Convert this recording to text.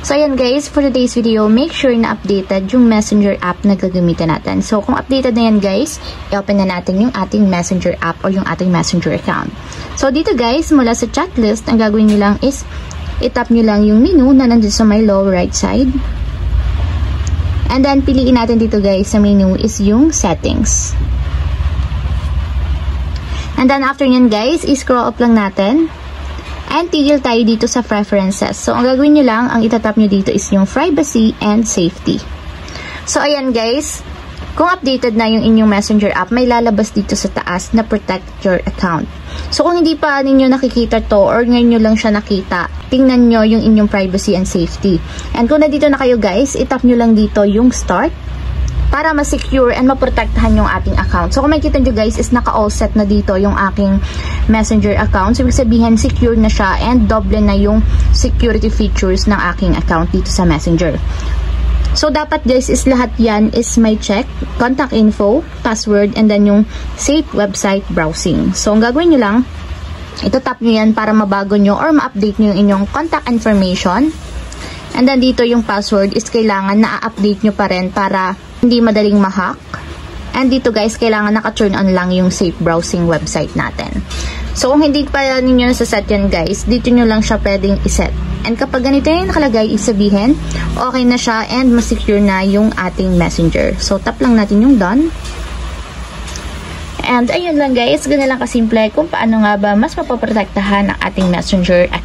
So ayan guys, for today's video, make sure na updated yung Messenger app na gagamitin natin. So kung updated na yan guys, i-open na natin yung ating Messenger app or yung ating Messenger account. So dito guys, mula sa chat list, ang gagawin nyo lang is i-tap nyo lang yung menu na nandun sa my lower right side. And then piliin natin dito guys sa menu is yung settings. And then after nyan guys, i-scroll up lang natin. And tigil tayo dito sa preferences. So, ang gagawin nyo lang, ang itatap nyo dito is yung privacy and safety. So, ayan guys, kung updated na yung inyong Messenger app, may lalabas dito sa taas na protect your account. So, kung hindi pa ninyo nakikita to or ngayon nyo lang siya nakita, tingnan nyo yung inyong privacy and safety. And kung nandito na kayo guys, itap nyo lang dito yung start para ma-secure and maprotektahan yung ating account. So, kung makikita nyo guys, is naka-all set na dito yung aking Messenger account. So, ibig sabihin, secure na siya and double na yung security features ng aking account dito sa Messenger. So, dapat guys, is lahat yan is may check, contact info, password, and then yung safe website browsing. So, ang gagawin nyo lang, ito-tap nyo yan para mabago nyo or ma-update nyo yung inyong contact information. And then, dito yung password is kailangan na-update nyo pa rin para hindi madaling ma-hack. And dito guys, kailangan naka-turn on lang yung safe browsing website natin. So, kung hindi pa ninyo nasaset yan guys, dito nyo lang siya pwedeng iset. And kapag ganito yung nakalagay, isabihin, okay na siya and masecure na yung ating Messenger. So, tap lang natin yung done. And ayun lang guys, ganun lang kasimple kung paano nga ba mas mapoprotektahan ang ating Messenger account.